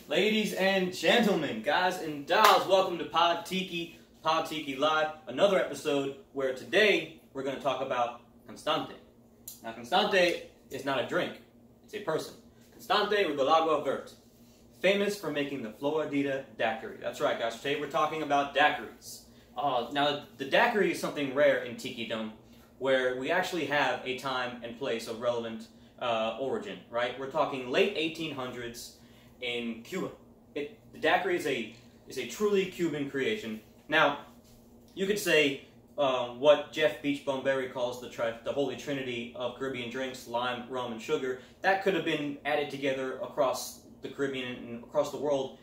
Ladies and gentlemen, guys and dolls, welcome to Pod Tiki Live, another episode where today we're going to talk about Constante. Now, Constante is not a drink, it's a person. Constante Rigolagua Vert, famous for making the Floridita Daiquiri. That's right, guys, today we're talking about daiquiris. Now, the daiquiri is something rare in Tiki-dom, where we actually have a time and place of relevant origin, right? We're talking late 1800s in Cuba. The daiquiri is a truly Cuban creation. Now, you could say what Jeff Beach Bomberry calls the holy trinity of Caribbean drinks, lime, rum, and sugar. That could have been added together across the Caribbean and across the world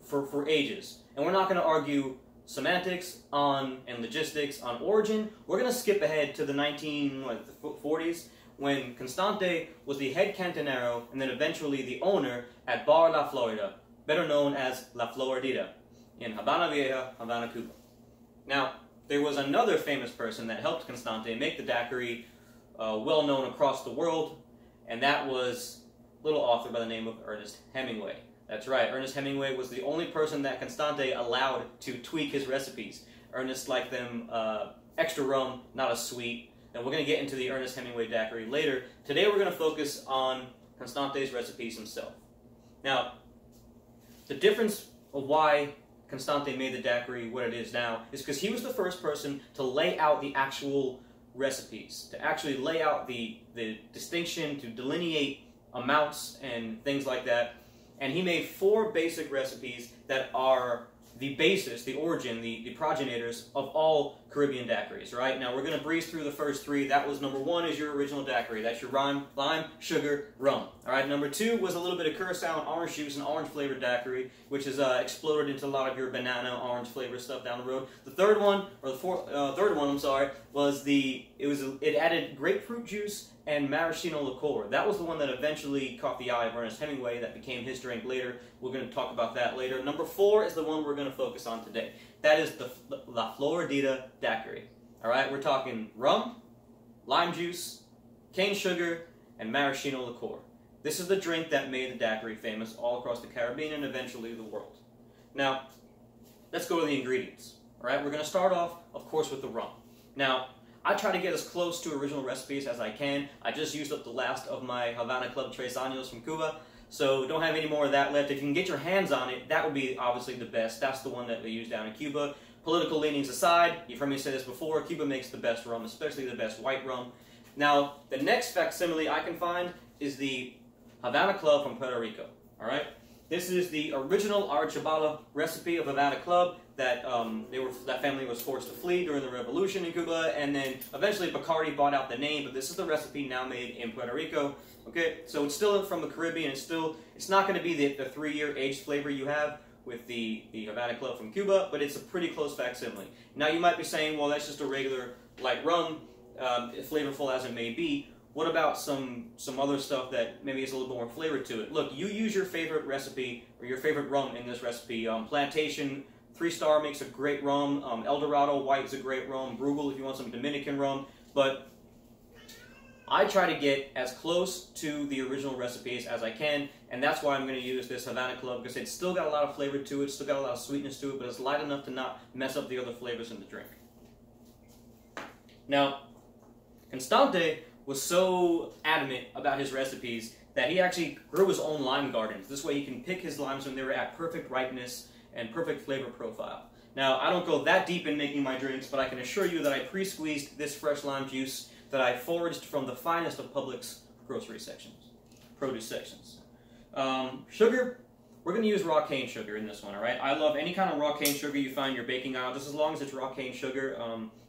for ages. And we're not going to argue semantics and logistics on origin. We're going to skip ahead to the 1940s when Constante was the head cantinero and then eventually the owner at Bar La Florida, better known as La Floridita, in Habana Vieja, Havana, Cuba. Now, there was another famous person that helped Constante make the daiquiri well known across the world, and that was a little author by the name of Ernest Hemingway. That's right, Ernest Hemingway was the only person that Constante allowed to tweak his recipes. Ernest liked them extra rum, not as sweet. And we're going to get into the Ernest Hemingway daiquiri later. Today we're going to focus on Constante's recipes himself. Now, the difference of why Constante made the daiquiri what it is now is because he was the first person to lay out the actual recipes, to actually lay out the distinction, to delineate amounts and things like that. And he made 4 basic recipes that are the basis, the origin, the progenitors of all Caribbean daiquiris, right? Now, we're going to breeze through the first 3. That was number 1 is your original daiquiri. That's your lime, sugar, rum. All right, number 2 was a little bit of curacao and orange juice and orange-flavored daiquiri, which has exploded into a lot of your banana, orange-flavored stuff down the road. The third one, or the third one, I'm sorry, was it added grapefruit juice and maraschino liqueur. That was the one that eventually caught the eye of Ernest Hemingway. That became his drink later. We're going to talk about that later. Number 4 is the one we're going to focus on today. That is the La Floridita Daiquiri. All right, we're talking rum, lime juice, cane sugar, and maraschino liqueur. This is the drink that made the daiquiri famous all across the Caribbean and eventually the world. Now, let's go to the ingredients. All right, we're going to start off, of course, with the rum. Now, I try to get as close to original recipes as I can. I just used up the last of my Havana Club Tres Años from Cuba, so don't have any more of that left. If you can get your hands on it, that would be obviously the best. That's the one that they use down in Cuba. Political leanings aside, you've heard me say this before, Cuba makes the best rum, especially the best white rum. Now, the next facsimile I can find is the Havana Club from Puerto Rico. All right? This is the original Archibala recipe of Havana Club that that family was forced to flee during the revolution in Cuba, and then eventually Bacardi bought out the name, but this is the recipe now made in Puerto Rico. Okay, so it's still from the Caribbean. It's not going to be the 3-year aged flavor you have with the Havana Club from Cuba, but it's a pretty close facsimile. Now you might be saying, well, that's just a regular light rum, flavorful as it may be. What about some other stuff that maybe is a little more flavor to it? Look, you use your favorite recipe or your favorite rum in this recipe. Plantation 3-Star makes a great rum. El Dorado White is a great rum. Brugal if you want some Dominican rum. But I try to get as close to the original recipes as I can, and that's why I'm going to use this Havana Club, because it's still got a lot of flavor to it, still got a lot of sweetness to it, but it's light enough to not mess up the other flavors in the drink. Now, Constante was so adamant about his recipes that he actually grew his own lime gardens. This way he can pick his limes when they were at perfect ripeness and perfect flavor profile. Now, I don't go that deep in making my drinks, but I can assure you that I pre-squeezed this fresh lime juice that I foraged from the finest of Publix grocery sections, produce sections. Sugar, we're going to use raw cane sugar in this one, all right? I love any kind of raw cane sugar you find in your baking aisle, just as long as it's raw cane sugar.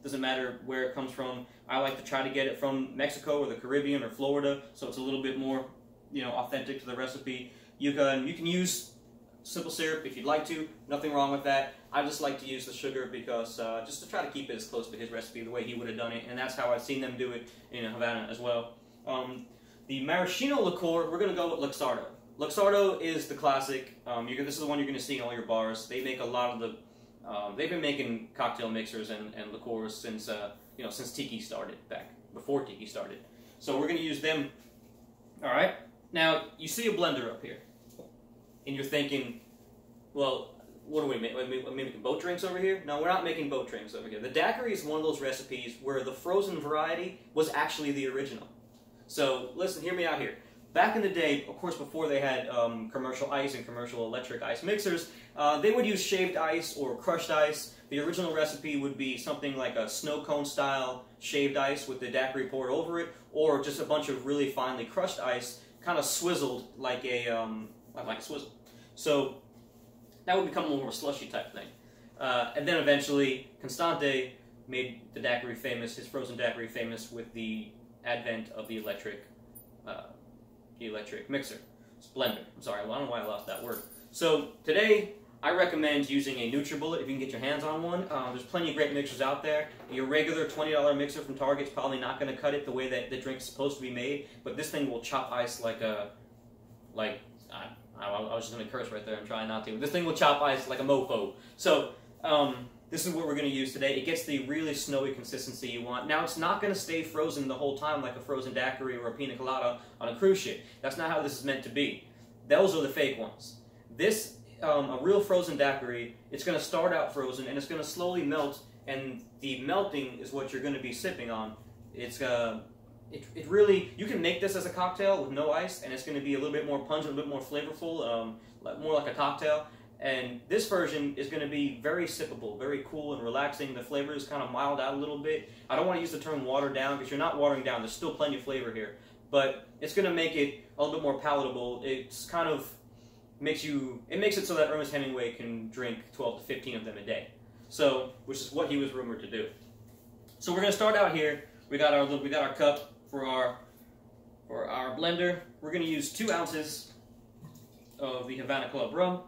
Doesn't matter where it comes from. I like to try to get it from Mexico or the Caribbean or Florida, so it's a little bit more, authentic to the recipe. You can use simple syrup if you'd like to. Nothing wrong with that. I just like to use the sugar because just to try to keep it as close to his recipe the way he would have done it, and that's how I've seen them do it in Havana as well. The maraschino liqueur, we're going to go with Luxardo. Luxardo is the classic. This is the one you're going to see in all your bars. They make a lot of the. They've been making cocktail mixers and liqueurs since since Tiki started, back before Tiki started. So we're going to use them. All right. Now you see a blender up here. and you're thinking, well, what are we making? Are we making boat drinks over here? No, we're not making boat drinks over here. The daiquiri is one of those recipes where the frozen variety was actually the original. So listen, hear me out here. Back in the day, of course, before they had commercial ice and commercial electric ice mixers, they would use shaved ice or crushed ice. The original recipe would be something like a snow cone style shaved ice with the daiquiri poured over it, or just a bunch of really finely crushed ice, kind of swizzled like a swizzle. So that would become more of a slushy type thing. And then eventually, Constante made the daiquiri famous, his frozen daiquiri famous, with the advent of the electric mixer. Blender. I'm sorry, I don't know why I lost that word. So today, I recommend using a NutriBullet if you can get your hands on one. There's plenty of great mixers out there. Your regular $20 mixer from Target is probably not going to cut it the way that the drink's supposed to be made, but this thing will chop ice I was just going to curse right there. I'm trying not to. This thing will chop ice like a mofo. So this is what we're going to use today. It gets the really snowy consistency you want. Now, it's not going to stay frozen the whole time like a frozen daiquiri or a pina colada on a cruise ship. That's not how this is meant to be. Those are the fake ones. This, a real frozen daiquiri, it's going to start out frozen and it's going to slowly melt, and the melting is what you're going to be sipping on. It's it really, you can make this as a cocktail with no ice, and it's going to be a little bit more pungent, a little bit more flavorful, more like a cocktail. And this version is going to be very sippable, very cool and relaxing. The flavor is kind of mild out a little bit. I don't want to use the term watered down because you're not watering down. There's still plenty of flavor here. But it's going to make it a little bit more palatable. It's kind of makes it so that Ernest Hemingway can drink 12 to 15 of them a day. So, which is what he was rumored to do. So we're going to start out here. We got our cup for our blender. We're going to use 2 ounces of the Havana Club rum.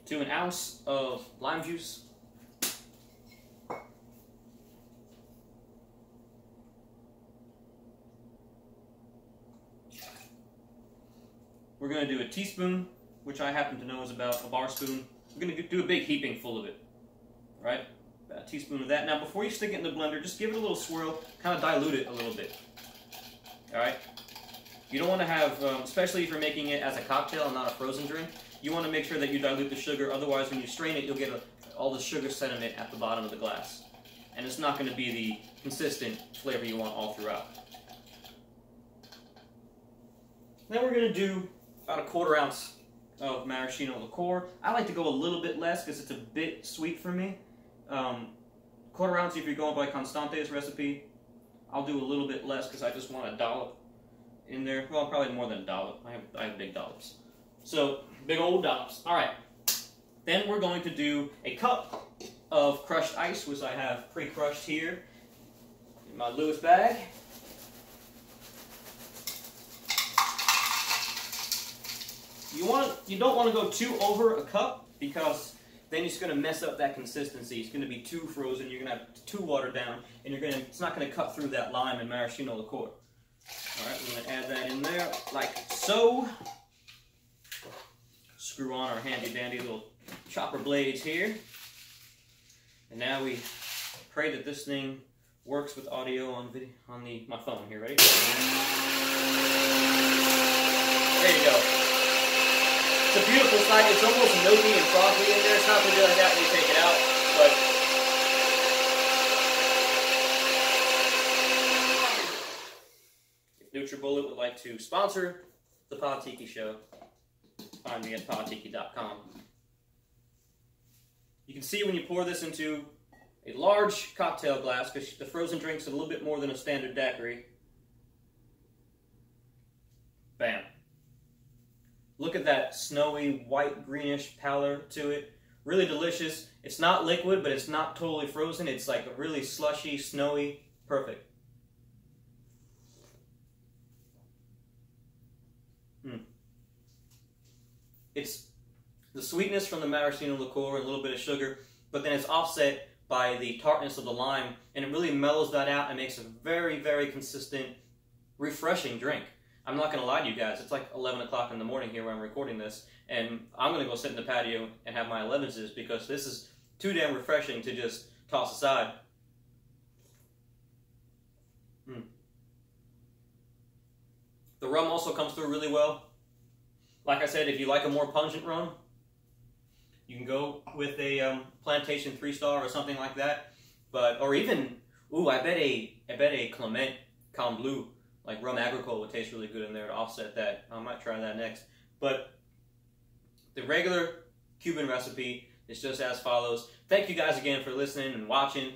To 1 ounce of lime juice. We're going to do a teaspoon, which I happen to know is about a bar spoon. We're going to do a big heaping full of it. All right? About a teaspoon of that. Now, before you stick it in the blender, just give it a little swirl, kind of dilute it a little bit. All right? You don't want to have, especially if you're making it as a cocktail and not a frozen drink, you want to make sure that you dilute the sugar. Otherwise, when you strain it, you'll get all the sugar sediment at the bottom of the glass. And it's not going to be the consistent flavor you want all throughout. Then we're going to do about a 1/4 ounce of maraschino liqueur. I like to go a little bit less because it's a bit sweet for me. 1/4 ounce if you're going by Constante's recipe. I'll do a little bit less because I just want a dollop in there. Well, probably more than a dollop. I have big dollops. So, big old dollops. All right. Then we're going to do a cup of crushed ice, which I have pre-crushed here in my Lewis bag. You don't want to go too over a cup because then it's going to mess up that consistency. It's going to be too frozen. You're going to have too watered down, and it's not going to cut through that lime and maraschino liqueur. All right, we're going to add that in there like so. Screw on our handy-dandy little chopper blades here. And now we pray that this thing works with audio on video on my phone here. Ready? There you go. It's a beautiful sight. It's almost milky and frothy in there. It's not going to be like that when you take it out, but if NutriBullet would like to sponsor the Pod Tiki Show, find me at podtiki.com. You can see when you pour this into a large cocktail glass, because the frozen drink's a little bit more than a standard daiquiri. Bam. Look at that snowy, white, greenish pallor to it. Really delicious. It's not liquid, but it's not totally frozen. It's like a really slushy, snowy, perfect. It's the sweetness from the maraschino liqueur and a little bit of sugar, but then it's offset by the tartness of the lime, and it really mellows that out and makes a very, very consistent, refreshing drink. I'm not going to lie to you guys, it's like 11 o'clock in the morning here where I'm recording this, and I'm going to go sit in the patio and have my 11s because this is too damn refreshing to just toss aside. Mm. The rum also comes through really well. Like I said, if you like a more pungent rum, you can go with a Plantation 3-Star or something like that. But or even, ooh, I bet a Clement Calm Bleu, like rum agricole, would taste really good in there to offset that. I might try that next. But the regular Cuban recipe is just as follows. Thank you guys again for listening and watching.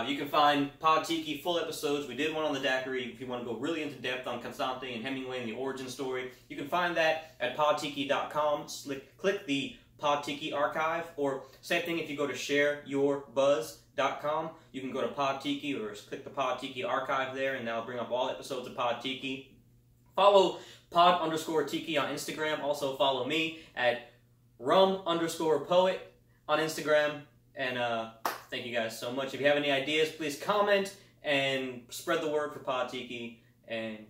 You can find Pod Tiki full episodes. We did one on the daiquiri. If you want to go really into depth on Constante and Hemingway and the origin story, you can find that at podtiki.com. Click the Pod Tiki archive, or same thing if you go to shareyourbuzz.com. You can go to Pod Tiki or click the Pod Tiki archive there, and that'll bring up all episodes of Pod Tiki. Follow pod_tiki on Instagram. Also follow me at rum_poet on Instagram. And thank you guys so much. If you have any ideas, please comment and spread the word for Pod Tiki. And